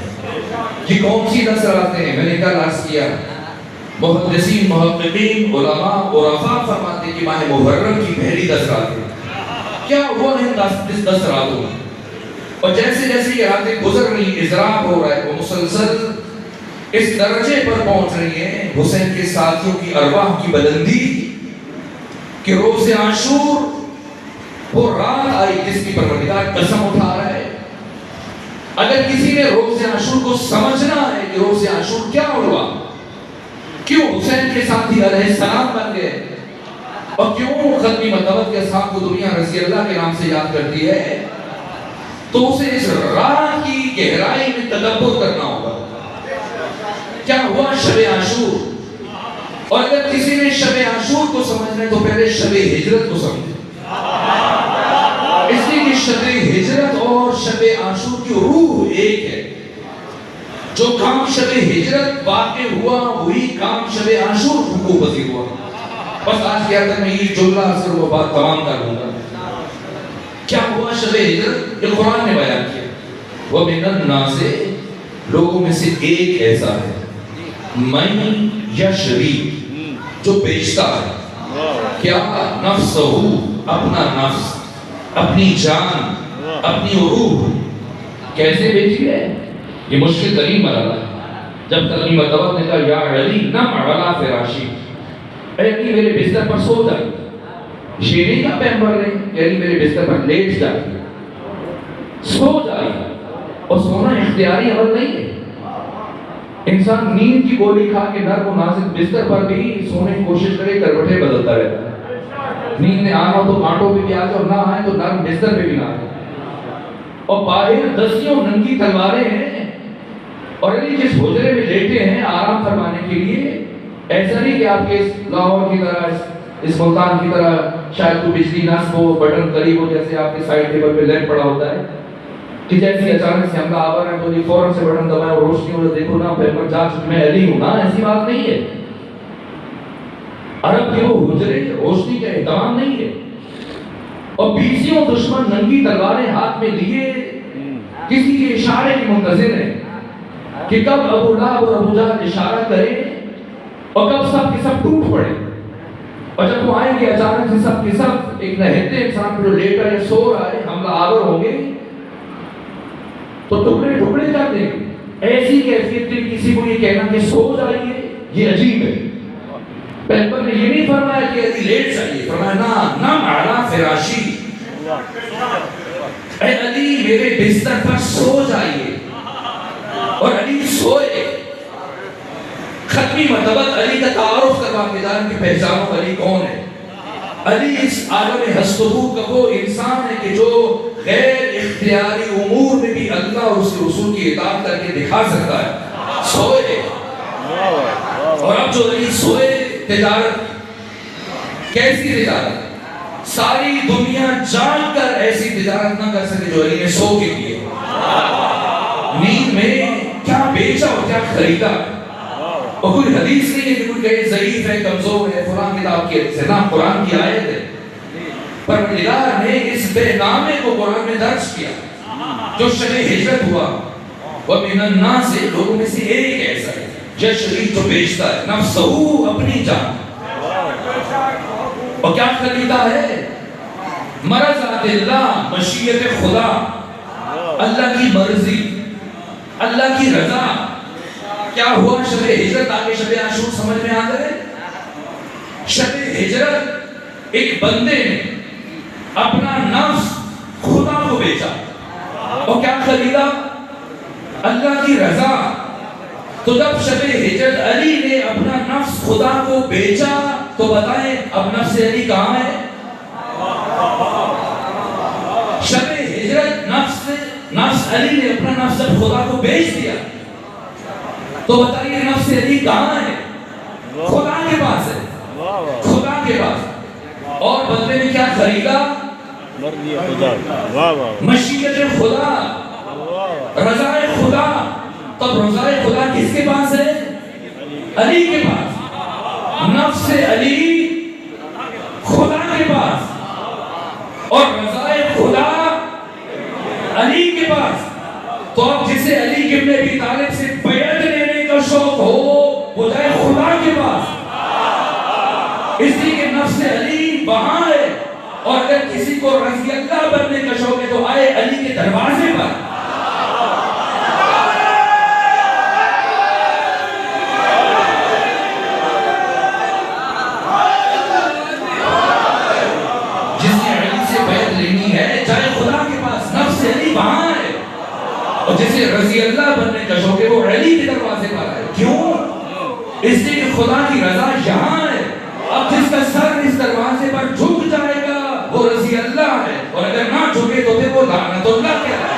یہ کون سی 10 راتیں ہیں میں نے کل عرض کیا محدثین محققین علماء عرفاء فرماتے ہیں کہ ماہ محرم کی پہلی 10 راتیں کیا ہوا ہے 10 راتوں میں اور جیسے جیسے یہ راتیں گزر رہی ہیں اضراب ہو رہا ہے وہ مسلسل اس درجے پر پہنچ رہی ہیں حسین کے ساتھیوں کی ارواح کی بلندی کہ روز عاشور وہ رات آئی جس کی پروردگار قسم اٹھا رہا ہے اگر کسی نے روز عاشور کو سمجھنا ہے کہ روز عاشور کیا ہوا کیوں حسین کے ساتھی علیہ السلام بن گئے اور کیوں ختمی مطلب کے اصحاب کو دنیا رضی اللہ کے نام سے یاد کرتی ہے تو اسے اس رات کی گہرائی میں تدبر کرنا ہوگا کیا ہوا شب عاشور اور اگر کسی نے شب عاشور کو سمجھنا ہے تو پہلے شب ہجرت کو سمجھے اس لیے کہ شب ہجرت اور شب عاشور کی روح ایک ہے جو کام شب ہجرت واقع ہوا وہی کام شب عاشور حقوق پذیر ہوا بس آج کے اندر میں یہ جملہ اثر وہ بات تمام کر لوں گا کیا ہوا شب ہجرت یہ قرآن نے بیان کیا وَمِنَ النَّاسِ لوگوں میں سے ایک ایسا ہے مَن یشری جو بیچتا ہے کیا نفسہو اپنا نفس اپنی جان اپنی روح کیسے بیچی ہے یہ مشکل ترین مرحلہ ہے جب ترین مرتبہ نے کہا یا علی نم علا فراشی اے علی میرے بستر پر سو جائے شیرین کا پیغمبر نے یعنی میرے بستر پر لیٹ جائے سو جائے اور سونا اختیاری عمل نہیں ہے انسان نیند کی گولی کھا کے نرم و نازک بستر پر بھی سونے کی کوشش کرے کروٹیں بدلتا رہتا ہے نیند میں آنا ہو تو کانٹوں پہ بھی آ جائے اور نہ آئے تو نرم بستر پہ بھی نہ آئے اور باہر دستیوں ننگی تلواریں ہیں اور علی جس حجرے میں لیٹے ہیں آرام فرمانے کے لیے ایسا نہیں کہ آپ کے لاہور کی طرح اس ملتان کی طرح شاید کوئی بجلی نصب ہو بٹن قریب ہو جیسے آپ کے سائڈ ٹیبل پہ لیمپ پڑا ہوتا ہے کہ جیسے اچانک سے حملہ آور ہے تو یہ فوراں سے بٹن دبائیں اور روشنی ہو دیکھو نا پیغمبر جا چکے میں علی ہوں نا ایسی بات نہیں ہے عرب کے وہ حجرے روشنی کا اہتمام نہیں ہے اور بیسیوں دشمن ننگی تلواریں ہاتھ میں لیے کسی کے اشارے کی منتظر ہیں کہ کب ابو لہب اور ابو جہل اشارہ کریں اور کب سب کے سب ٹوٹ پڑے اور جب وہ آئیں گے اچانک سے سب کے سب ایک نہتے انسان پر جو لیٹا یا سو رہا ہے حملہ آور ہوں گے تو ٹکڑے ٹکڑے کر دیں گے ایسی کیفیت کے کسی کو یہ کہنا کہ سو جائیے یہ عجیب ہے پیغمبر نے یہ نہیں فرمایا کہ علی لیٹ جائیے فرمایا نا نم علی فراشی اے علی میرے بستر پر سو جائیے اور علی سوئے ختمی مرتبت علی کا تعارف کروا کے جان کی پہچانو علی کون ہے علی اس عالم ہستہور کا وہ انسان ہے کہ جو غیر اختیاری امور میں بھی اللہ اور اس کے رسول کی اطاعت کر کے دکھا سکتا ہے سوئے اور اب جو علی سوئے تجارت کیسی تجارت ساری دنیا جان کر ایسی تجارت نہ کر سکے جو علی نے سو کے کیے نیند میں کیا بیچا اور کیا خریدا اور کوئی حدیث نہیں ہے کہ کوئی کہے ضعیف ہے کمزور ہے فلاں کتاب کی حدیث ہے نہ قرآن کی آیت ہے پروردگار نے اس بے نامے کو قرآن میں درج کیا جو شب ہجرت ہوا وَمِنَ النَّاسِ لوگوں میں سے ایک ایسا ہے یشری جو بیچتا ہے نفسہو اپنی جان اور کیا خریدا ہے مرضات اللہ مشیت خدا اللہ کی مرضی اللہ کی رضا کیا ہوا شب ہجرت آگے شب عاشور سمجھ میں آ گئے شب ہجرت ایک بندے نے اپنا نفس خدا کو بیچا اور کیا خریدا اللہ کی رضا تو جب شب ہجرت علی نے اپنا نفس خدا کو بیچا تو بتائیں اب نفس علی کہاں ہے؟ شب ہجرت نفس علی نے اپنا نفس جب خدا کو بیچ دیا تو بتائیے نفس علی کہاں ہے؟ خدا کے پاس ہے، خدا کے پاس، اور بدلے میں کیا خریدا؟ مشیت خدا، رضا خدا۔ تب رضا خدا کس کے پاس ہے؟ علی کے پاس، نفس علی خدا کے پاس، اور رضا خدا علی کے پاس۔ تو اب جسے علی ابن ابی طالب سے بیعت لینے کا شوق ہو وہ جائے خدا کے پاس، اس لیے کہ نفس علی وہاں ہے، اور اگر کسی کو رضی اللہ بننے کا شوق ہے تو آئے علی کے دروازے پر۔ جس نے علی سے بیعت لینی ہے جائے خدا کے پاس، نفس علی وہاں ہے، اور جسے رضی اللہ بننے کا شوق ہے وہ علی کے دروازے پر ہے۔ کیوں؟ اس لیے کہ خدا کی رضا یہاں ہے۔ اب جس کا سر اس دروازے پر جھک جائے گا وہ رضی اللہ ہے، اور اگر نہ جھکے تو پھر وہ لعنت اللہ کیا ہے۔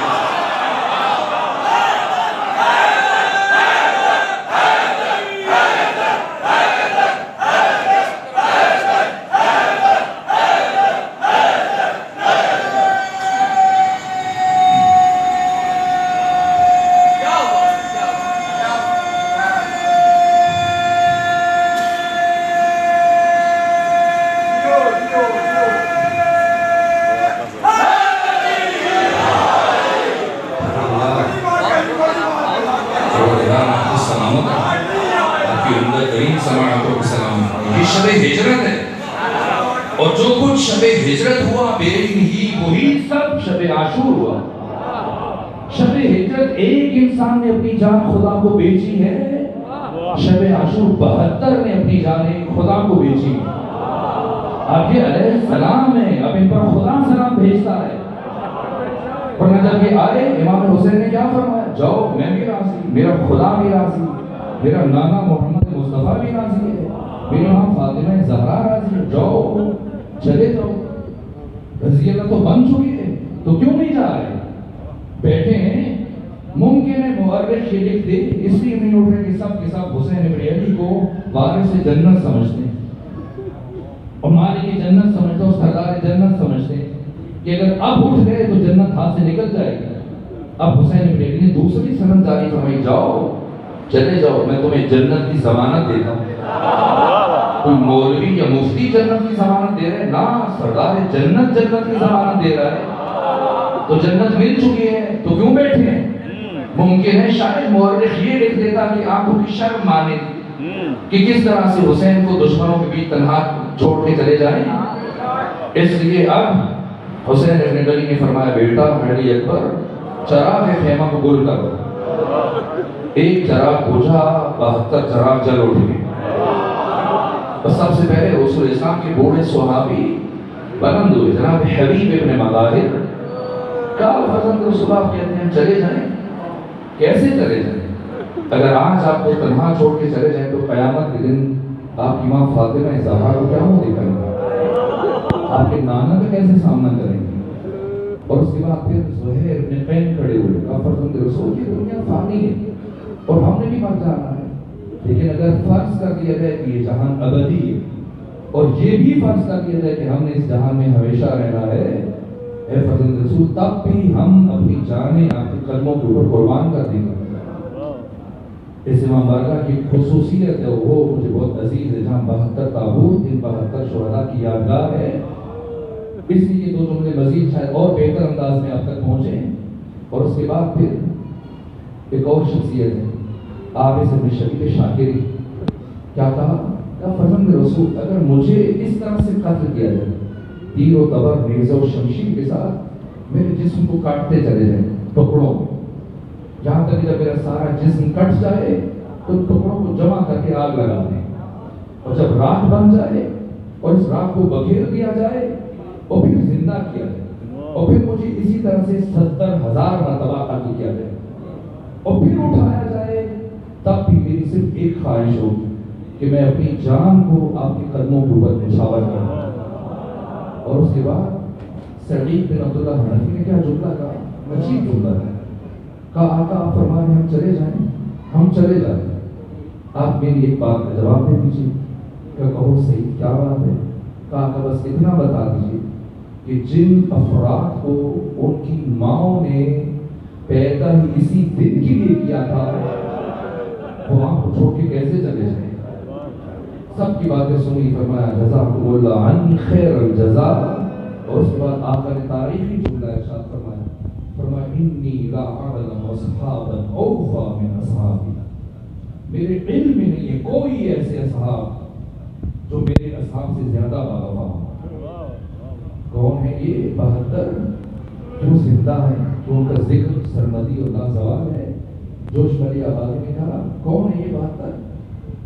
شب ہجرت ہے، اور جو کچھ شب ہجرت ہوا بے ہی وہی سب شب عاشور ہوا۔ شب ہجرت ایک انسان نے اپنی جان خدا کو بیچی ہے، شب عاشور 72 نے اپنی جانیں خدا کو بیچی۔ اب یہ علیہ السلام ہے، اب ان پر خدا سلام بھیجتا ہے۔ ورنہ جب یہ آئے امام حسین نے کیا فرمایا؟ جاؤ میں بھی راضی، میرا خدا بھی راضی، میرا نانا محمد مصطفیٰ بھی راضی ہے، میری ماں فاطمہ زہرا راضی ہے، جاؤ چلے جاؤ، رضی اللہ تو بن چکی ہے تو کیوں نہیں جا رہے؟ بیٹھے ہیں۔ ممکن ہے مورخ یہ لکھ دے، اس لیے نہیں اٹھ رہے کہ سب کے سب حسین ابن علی کو وارث جنت سمجھتے ہیں، اور مالک جنت سمجھتے ہیں، سردار جنت سمجھتے ہیں کہ اگر اب اٹھ گئے تو جنت ہاتھ سے نکل جائے گی۔ اب حسین ابن علی نے دوسری سند جاری فرمائی، جاؤ چلے جاؤ، میں تمہیں جنت کی ضمانت دیتا ہوں۔ کوئی مولوی یا مفتی جنت کی ضمانت دے رہے؟ نہ، سردار جنت جنت کی ضمانت دے رہا ہے، تو جنت مل چکی ہے تو کیوں بیٹھے ہیں؟ ممکن ہے شاید مورخ یہ لکھ دیتا کہ آنکھوں کی شرم مانے کہ کس طرح سے حسین کو دشمنوں کے بیچ تنہا چھوڑ کے چلے جائیں۔ اس لیے اب حسین ابن علی نے فرمایا، بیٹا علی اکبر چراغ خیمہ کو گل کرو۔ ایک چراغ بجھا، 72 چراغ جل اٹھے۔ بس سب سے پہلے رسول اسلام کے بوڑھے صحابی بلند ہوئے، جناب حبیب ابن مظاہر کا فرزند رسول اللہ کہتے ہیں چلے جائیں۔ کیسے چلے جائیں؟ اگر آج آپ کو تنہا چھوڑ کے چلے جائیں تو قیامت کے دن آپ کی ماں فاطمہ زہرا کو کیا ہو دکھائیں گے؟ آپ کے نانا کا کیسے سامنا کریں گے؟ اور اس کے بعد پھر زہیر ابن قین کھڑے ہوئے، کا فرزند رسول کی دنیا فانی ہے اور ہم نے بھی مر جانا ہے، لیکن اگر فرض کر دیا جائے کہ یہ جہان ابدی ہے، اور یہ بھی فرض کر دیا جائے کہ ہم نے اس جہان میں ہمیشہ رہنا ہے، اے فرزند رسول تب بھی ہم اپنی جانیں آپ کے قدموں کے اوپر قربان کر دیں گے۔ اس امام بارگاہ کی خصوصیت ہے، وہ مجھے بہت عزیز ہے، جہاں 72 تابوت، ان 72 شہداء کی یادگار ہے۔ اس لیے دو جملے مزید شاید اور بہتر انداز میں آپ تک پہنچے، اور اس کے بعد پھر ایک اور شخصیت ہے عابس بن شبیب شاکری۔ کیا کہا؟ فرزند رسول اگر مجھے اس طرح سے قتل کیا جائے، تیر و تبر نیزہ و شمشیر کے ساتھ میرے جسم کو کاٹتے چلے جائیں ٹکڑوں میں، جہاں تک جب میرا سارا جسم کٹ جائے تو ٹکڑوں کو جمع کر کے آگ لگا دیں، اور جب راکھ بن جائے اور اس راکھ کو بکھیر دیا جائے اور پھر زندہ کیا جائے، اور پھر مجھے اسی طرح سے 70,000 مرتبہ قتل کیا جائے، اور پھر اٹھایا جائے تب بھی میری صرف ایک خواہش ہوگی کہ میں اپنی جان کو آپ کے قدموں کے اوپر نچھاور کروں. اور اس کے بعد سعید بن عبداللہ حنفی نے کیا جملہ کہا, عجیب جملہ ہے. کہا آقا آپ فرما رہے ہیں ہم چلے جائیں, ہم چلے جائیں, آپ میری ایک بات کا جواب دے دیجیے. کہ کہو صحیح کیا بات ہے. کہا آقا بس اتنا بتا دیجیے کہ جن افراد کو ان کی ماں نے پیدا ہی اسی دن کے لیے کیا تھا وہ آپ کو چھوڑ کے کیسے چلے جائیں. سب کی باتیں سنی, فرمایا جزاکم اللہ عنی خیر الجزاء. اور اس کے بعد آقا نے تاریخی جملہ ارشاد فرمایا, فرمایا انی لا اعلم اصحابا اوفى من اصحابی. میرے علم میں نہیں ہے کوئی ایسے اصحاب جو میرے اصحاب سے زیادہ باوفا ہوں. کون ہے یہ 72 جو زندہ ہے, جو ان کا ذکر سرمدی اور لازوال ہے. جوش ملی آبادی نے کہا کون ہے یہ 72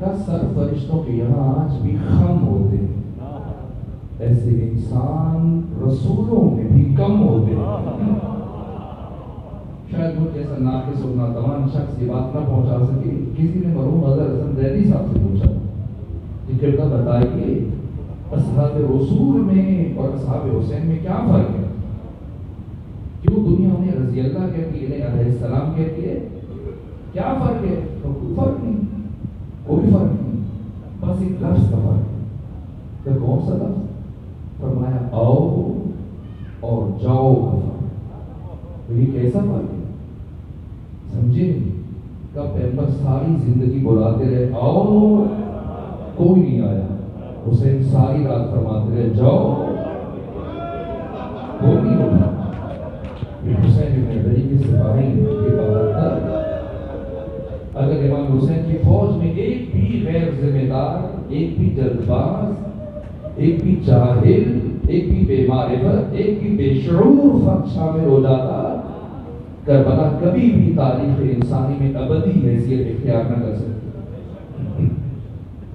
کا سر فرشتوں کے یہاں آج بھی خم ہوتے ہیں, ایسے انسان رسولوں میں بھی کم ہوتے ہیں. شاید مجھ جیسا ناقص اور ناتوان شخص یہ بات نہ پہنچا سکے. کسی نے مرحوم اظہر حسن زیدی صاحب سے پوچھا کہ قبلہ بتائیے اصحاب رسول میں اور اصحاب حسین میں کیا فرق ہے, کیوں دنیا انہیں رضی اللہ کہتی ہے, انہیں علیہ السلام کہتی ہے, کیا فرق ہے. تو کوئی فرق نہیں, کوئی فرق نہیں, بس ایک لفظ کا فرق ہے. کہ کون سا لفظ. فرمایا آؤ اور جاؤ کا فرق. یہ کیسا فرق ہے سمجھے نہیں. کب پیغمبر ساری زندگی بلاتے رہے آؤ, کوئی نہیں آیا. حسین ساری رات فرماتے رہے جاؤ, کوئی نہیں اٹھا. حسین ابن علی کے سپاہی یہ 72 اگر امام حسین کی فوج میں ایک بھی غیر ذمہ دار, ایک بھی جلد باز, ایک بھی جاہل, ایک بھی بے معرفت, ایک بھی بے شعور فرد شامل ہو جاتا, کربلا کبھی بھی تاریخ انسانی میں ابدی حیثیت اختیار نہ کر سکتی.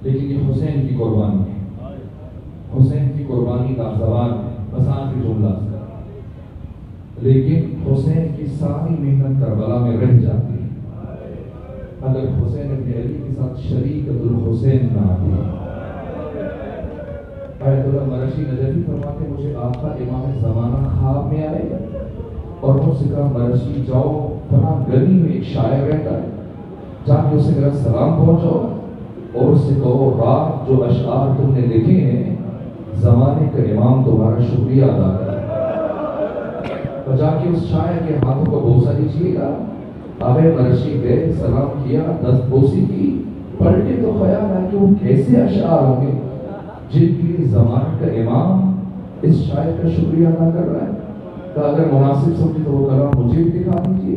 لیکن یہ حسین کی قربانی ہے, حسین کی قربانی کا زبان ہے. بس آخری جملہ, لیکن حسین کی ساری محنت کربلا میں رہ جاتی ہے اگر حسین ابن علی کے ساتھ شریکۃ الحسین نہ آتی. آیت اللہ مرشی نجفی فرماتے مجھے آقا امام زمانہ خواب میں آئے اور مجھ سے کہا مرشی جاؤ فلاں گلی میں ایک شاعر رہتا ہے, جا کے اسے میرا سلام پہنچاؤ اور اس سے کہو رات جو اشعار تم نے لکھے ہیں زمانے کا امام تمہارا شکریہ ادا کرے. تو جا کے اس شاعر کے ہاتھوں کو بوسہ دیجیے گا. آگے مرشی گئے, سلام کیا, دست بوسی کی, پلٹے تو خیال ہے کہ وہ کیسے اشعار ہوں گے جن کے لیے زمانے کا امام اس شاعر کا شکریہ ادا کر رہا ہے. کہ اگر مناسب سمجھے تو وہ کلام مجھے بھی دکھا دیجیے.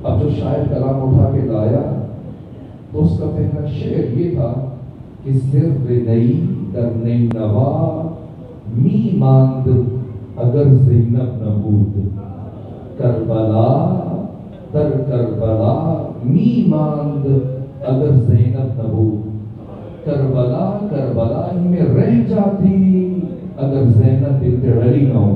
اب جو شاعر کلام اٹھا کے لایا تو اس کا پہلا شعر یہ تھا کہ صرف نئی در نئی نوا می ماند اگر زینب نہ بود, کربلا در کربلا می ماند اگر زینب نہ بود, کربلا کربلا ہی میں رہ جاتی اگر زینب بنت علی نہ ہو.